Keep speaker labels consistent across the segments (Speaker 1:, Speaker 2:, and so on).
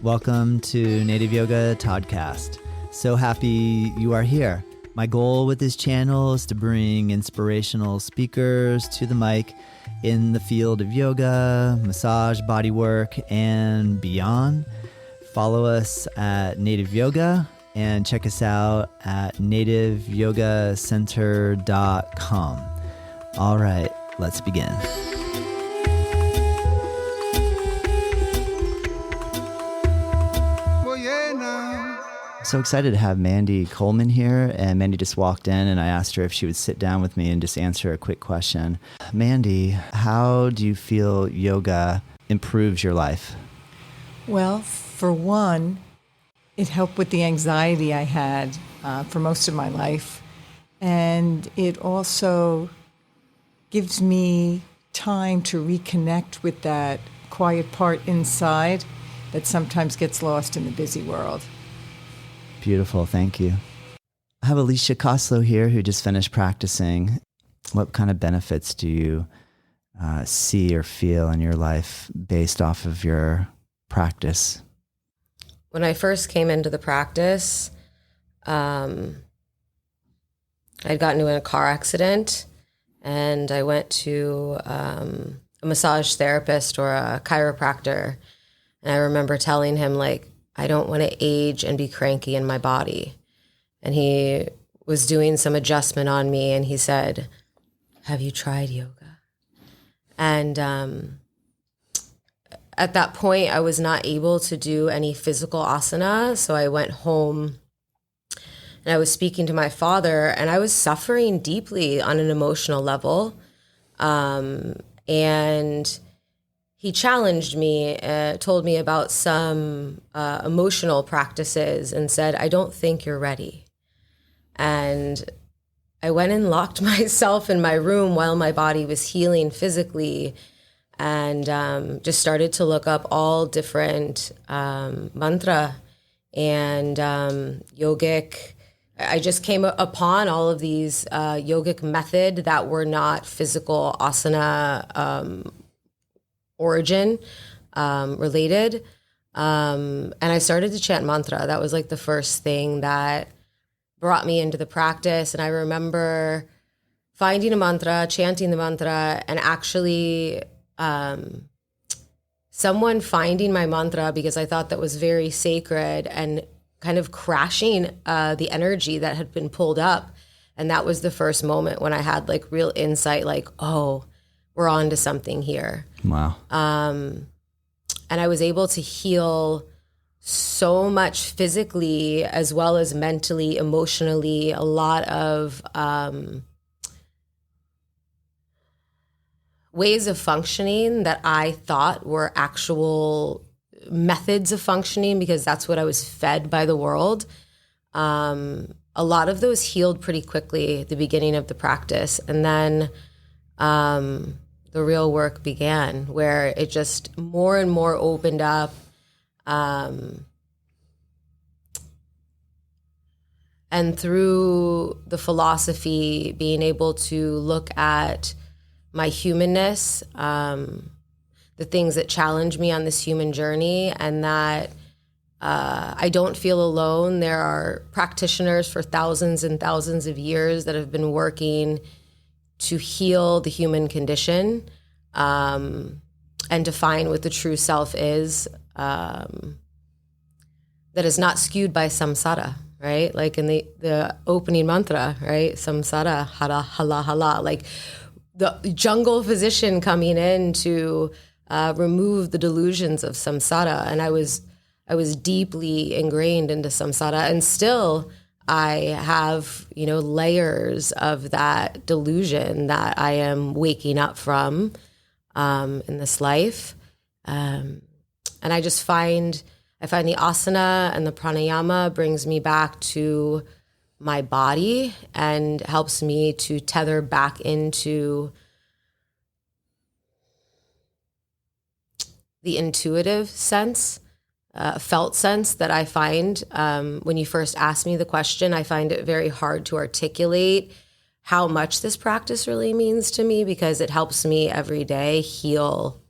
Speaker 1: Welcome to Native Yoga Todcast. So happy you are here. My goal with this channel is to bring inspirational speakers to the mic in the field of yoga, massage, bodywork, and beyond. Follow us at Native Yoga and check us out at nativeyogacenter.com. All right, let's begin. So excited to have Mandy Coleman here, and Mandy just walked in and I asked her if she would sit down with me and just answer a quick question. Mandy, how do you feel yoga improves your life?
Speaker 2: Well, for one, it helped with the anxiety I had for most of my life. And it also gives me time to reconnect with that quiet part inside that sometimes gets lost in the busy world.
Speaker 1: Beautiful, thank you. I have Ilicia Koslow here who just finished practicing. What kind of benefits do you see or feel in your life based off of your practice?
Speaker 3: When I first came into the practice, I'd gotten into a car accident and I went to a massage therapist or a chiropractor. And I remember telling him, I don't want to age and be cranky in my body. And he was doing some adjustment on me and he said, have you tried yoga? And at that point, I was not able to do any physical asana. So I went home and I was speaking to my father and I was suffering deeply on an emotional level. And he challenged me, told me about some emotional practices and said, I don't think you're ready. And I went and locked myself in my room while my body was healing physically and just started to look up all different mantra and yogic. I just came upon all of these yogic method that were not physical asana origin related. And I started to chant mantra. That was the first thing that brought me into the practice. And I remember finding a mantra, chanting the mantra, and actually someone finding my mantra because I thought that was very sacred and kind of crashing the energy that had been pulled up. And that was the first moment when I had real insight, oh, we're on to something here.
Speaker 1: Wow.
Speaker 3: And I was able to heal so much physically as well as mentally, emotionally, a lot of ways of functioning that I thought were actual methods of functioning because that's what I was fed by the world. A lot of those healed pretty quickly at the beginning of the practice. And then the real work began where it just more and more opened up. And through the philosophy, being able to look at my humanness, the things that challenge me on this human journey, and that I don't feel alone. There are practitioners for thousands and thousands of years that have been working to heal the human condition and define what the true self is, that is not skewed by samsara, right? In the opening mantra, right? Samsara, hara, hala, hala. The jungle physician coming in to remove the delusions of samsara. And I was deeply ingrained into samsara, and still I have, layers of that delusion that I am waking up from in this life. And I just find the asana and the pranayama brings me back to my body and helps me to tether back into the intuitive sense, felt sense that I find when you first asked me the question. I find it very hard to articulate how much this practice really means to me because it helps me every day heal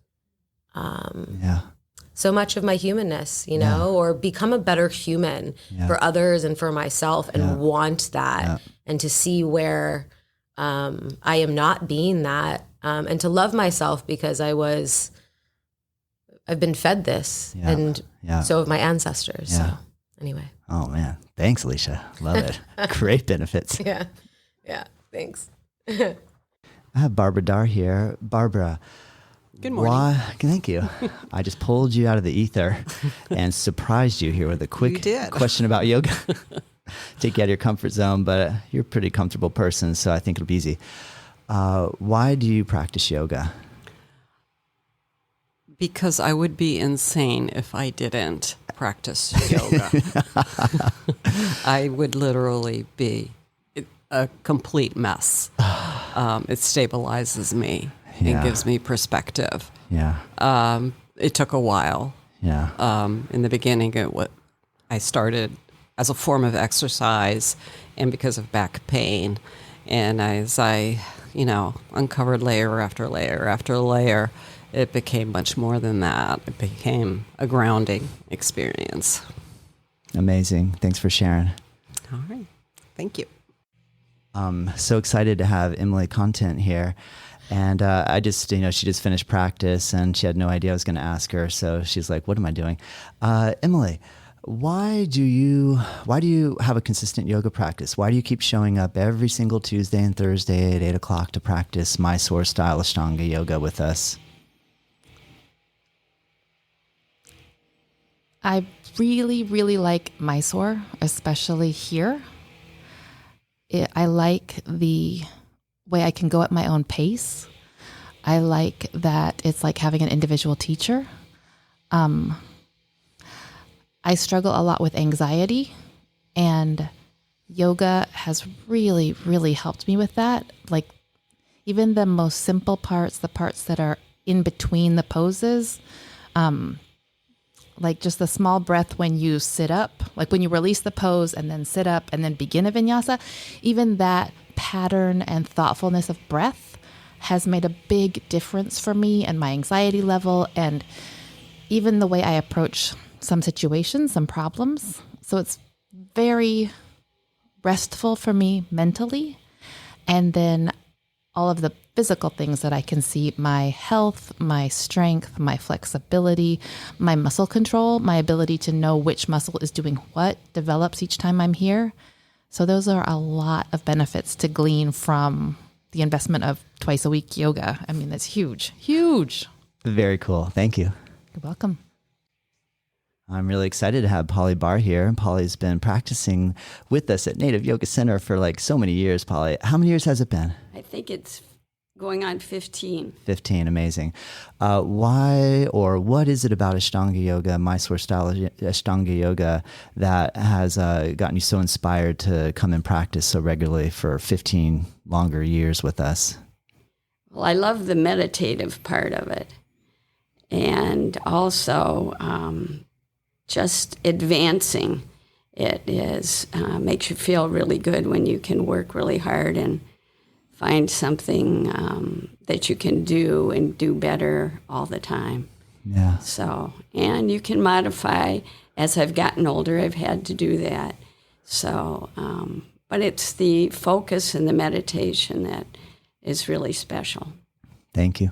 Speaker 3: so much of my humanness, you know, or become a better human for others and for myself, and want that, and to see where I am not being that, and to love myself because I've been fed this, and so have my ancestors. So anyway.
Speaker 1: Oh man. Thanks, Ilicia. Love it. Great benefits.
Speaker 3: Yeah. Thanks.
Speaker 1: I have Barbara Dar here. Barbara.
Speaker 4: Good morning.
Speaker 1: Thank you. I just pulled you out of the ether and surprised you here with a quick question about yoga. Take you out of your comfort zone, but you're a pretty comfortable person, so I think it'll be easy. Why do you practice yoga?
Speaker 4: Because I would be insane if I didn't practice yoga. I would literally be a complete mess. It stabilizes me and gives me perspective. It took a while. In the beginning, I started as a form of exercise and because of back pain. And as I, uncovered layer after layer after layer, it became much more than that. It became a grounding experience.
Speaker 1: Amazing. Thanks for sharing.
Speaker 4: All right. Thank you.
Speaker 1: So excited to have Emily Content here. And I just, she just finished practice and she had no idea I was going to ask her. So she's like, what am I doing? Emily, why do you have a consistent yoga practice? Why do you keep showing up every single Tuesday and Thursday at 8:00 to practice Mysore style Ashtanga yoga with us?
Speaker 5: I really, really like Mysore, especially here. I like the way I can go at my own pace. I like that it's like having an individual teacher. I struggle a lot with anxiety, and yoga has really, really helped me with that. Like even the most simple parts, the parts that are in between the poses, like just the small breath when you sit up, like when you release the pose and then sit up and then begin a vinyasa, even that pattern and thoughtfulness of breath has made a big difference for me and my anxiety level, and even the way I approach some situations, some problems. So it's very restful for me mentally. And then all of the physical things that I can see, my health, my strength, my flexibility, my muscle control, my ability to know which muscle is doing what develops each time I'm here. So those are a lot of benefits to glean from the investment of twice a week yoga. I mean, that's huge, huge.
Speaker 1: Very cool. Thank you.
Speaker 5: You're welcome.
Speaker 1: I'm really excited to have Polly Barr here. Polly's been practicing with us at Native Yoga Center for like so many years. Polly, how many years has it been?
Speaker 6: I think it's going on 15.
Speaker 1: 15, amazing. Why or what is it about Ashtanga yoga, Mysore style Ashtanga yoga, that has gotten you so inspired to come and practice so regularly for 15 longer years with us?
Speaker 6: Well, I love the meditative part of it. And also just advancing. It is makes you feel really good when you can work really hard and find something that you can do and do better all the time.
Speaker 1: Yeah.
Speaker 6: So, and you can modify. As I've gotten older, I've had to do that. So, but it's the focus and the meditation that is really special.
Speaker 1: Thank you.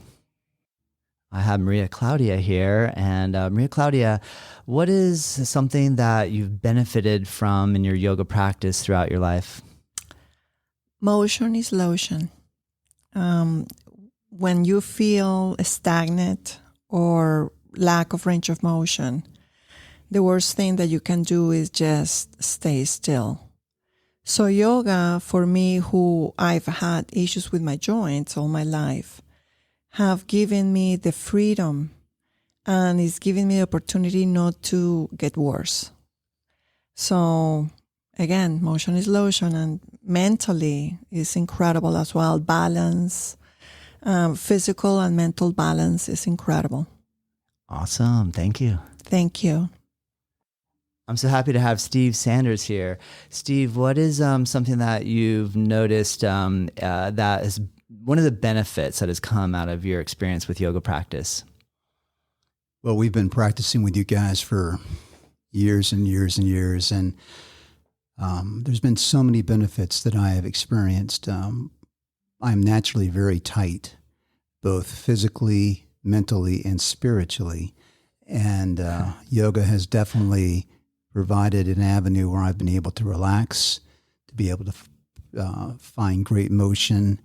Speaker 1: I have Maria Claudia here. And Maria Claudia, what is something that you've benefited from in your yoga practice throughout your life?
Speaker 7: Motion is lotion. When you feel stagnant or lack of range of motion, the worst thing that you can do is just stay still. So yoga, for me, who I've had issues with my joints all my life, have given me the freedom and it's giving me the opportunity not to get worse. So again, motion is lotion, and mentally is incredible as well. Balance, physical and mental balance is incredible.
Speaker 1: Awesome. Thank you.
Speaker 7: Thank you.
Speaker 1: I'm so happy to have Steve Sanders here. Steve, what is something that you've noticed that is one of the benefits that has come out of your experience with yoga practice?
Speaker 8: Well, we've been practicing with you guys for years and years and years, and there's been so many benefits that I have experienced. I'm naturally very tight, both physically, mentally, and spiritually. And yoga has definitely provided an avenue where I've been able to relax, to be able to find great motion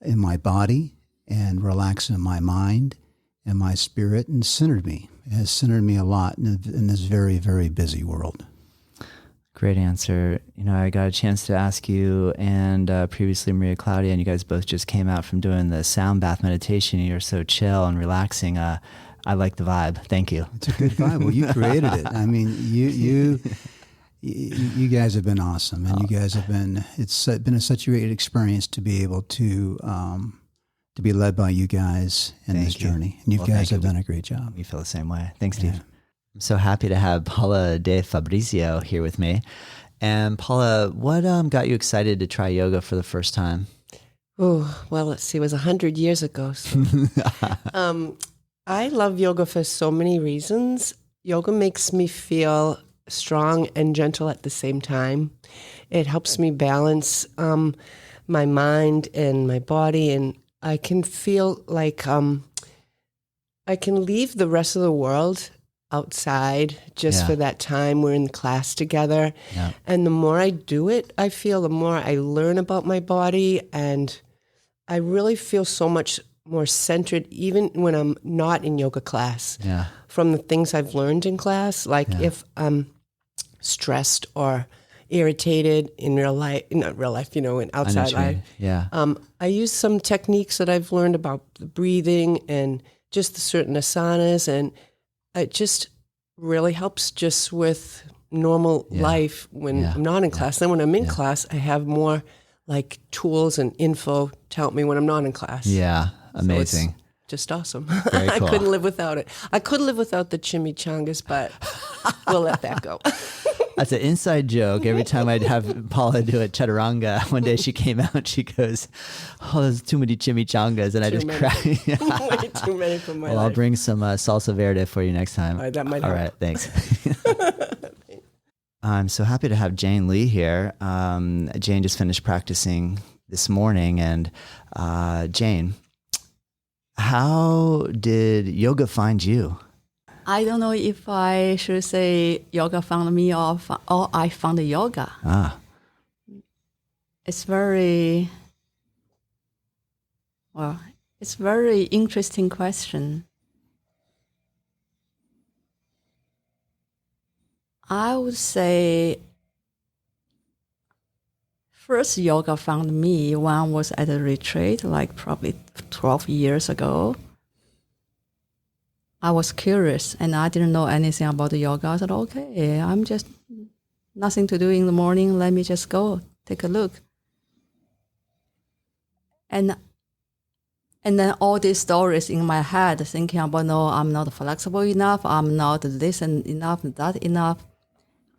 Speaker 8: in my body and relax in my mind and my spirit, and centered me. It has centered me a lot in this very, very busy world.
Speaker 1: Great answer. You know, I got a chance to ask you and previously Maria Claudia, and you guys both just came out from doing the sound bath meditation. You're so chill and relaxing. I like the vibe. Thank you.
Speaker 8: It's a good vibe. Well, you created it. I mean, you guys have been awesome, and you guys have been. It's been such a great experience to be able to be led by you guys in this journey. And you guys have done a great job.
Speaker 1: We feel the same way. Thanks, Steve. I'm so happy to have Paula De Fabrizio here with me. And Paula, what got you excited to try yoga for the first time?
Speaker 9: Oh, well, let's see. It was 100 years ago. So. I love yoga for so many reasons. Yoga makes me feel strong and gentle at the same time. It helps me balance my mind and my body, and I can feel like I can leave the rest of the world outside just for that time we're in the class together. Yeah. And the more I do it, I feel the more I learn about my body, and I really feel so much more centered even when I'm not in yoga class from the things I've learned in class. Like if I'm stressed or irritated in real life, not real life, in outside life.
Speaker 1: Yeah.
Speaker 9: I use some techniques that I've learned about the breathing and just the certain asanas, and it just really helps just with normal life when I'm not in class. Then when I'm in class, I have more like tools and info to help me when I'm not in class.
Speaker 1: Yeah, amazing.
Speaker 9: So just awesome.
Speaker 1: Very cool.
Speaker 9: I couldn't live without it. I could live without the chimichangas, but we'll let that go.
Speaker 1: That's an inside joke. Every time I'd have Paula do a chaturanga, one day she came out and she goes, "Oh, there's too many chimichangas," and I just cried.
Speaker 9: Way too many for my life.
Speaker 1: I'll bring some salsa verde for you next time.
Speaker 9: That might help.
Speaker 1: All right, thanks. I'm so happy to have Jane Lee here. Jane just finished practicing this morning, and Jane, how did yoga find you?
Speaker 10: I don't know if I should say yoga found me or I found yoga. It's very interesting question. I would say first yoga found me when I was at a retreat, like probably 12 years ago. I was curious and I didn't know anything about the yoga. I said, okay, I'm just nothing to do in the morning. Let me just go take a look. And then all these stories in my head thinking about, no, I'm not flexible enough. I'm not this and enough, that enough.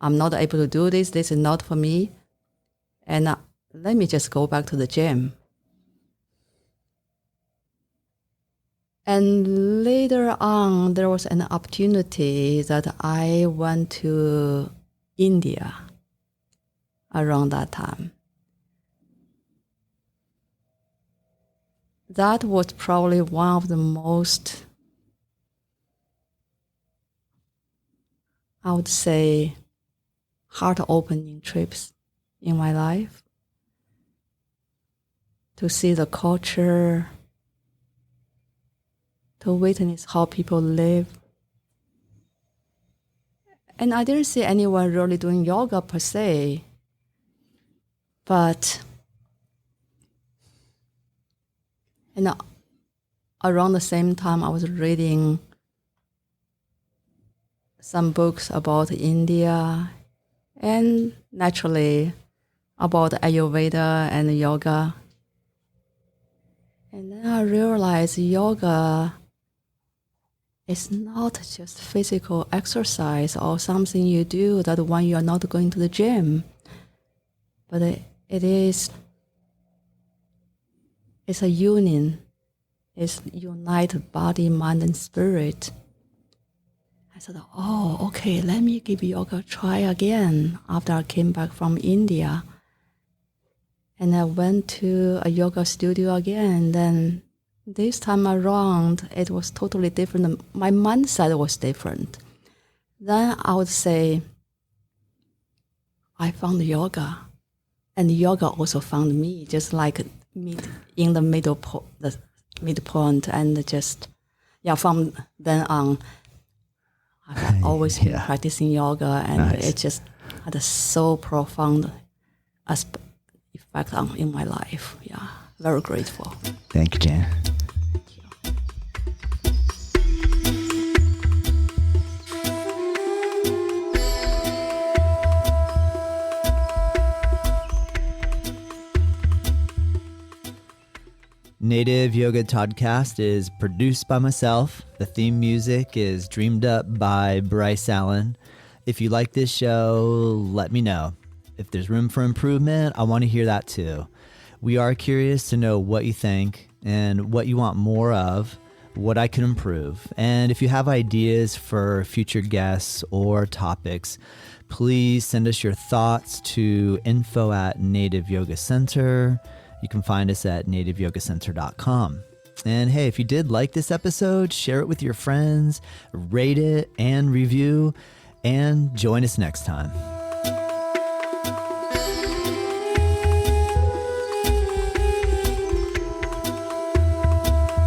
Speaker 10: I'm not able to do this. This is not for me. And let me just go back to the gym. And later on, there was an opportunity that I went to India around that time. That was probably one of the most, I would say, heart-opening trips in my life. To see the culture, to witness how people live. And I didn't see anyone really doing yoga per se, but around the same time I was reading some books about India and naturally about Ayurveda and yoga. And then I realized yoga is not just physical exercise or something you do that when you're not going to the gym, but it's a union. It's unite body, mind, and spirit. I said, oh, okay, let me give yoga a try again after I came back from India. And I went to a yoga studio again. Then this time around, it was totally different. My mindset was different. Then I would say, I found yoga. And yoga also found me, just like meet in the midpoint, and just, from then on, I've always been practicing yoga, and it just had a so profound effect in my life. Yeah, very grateful.
Speaker 1: Thank you, Jan. Native Yoga Todcast is produced by myself. The theme music is dreamed up by Bryce Allen. If you like this show, let me know. If there's room for improvement, I want to hear that too. We are curious to know what you think and what you want more of, what I can improve. And if you have ideas for future guests or topics, please send us your thoughts to info@Native Yoga Center. You can find us at nativeyogacenter.com. And hey, if you did like this episode, share it with your friends, rate it and review, and join us next time.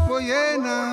Speaker 11: Well, yeah, nah.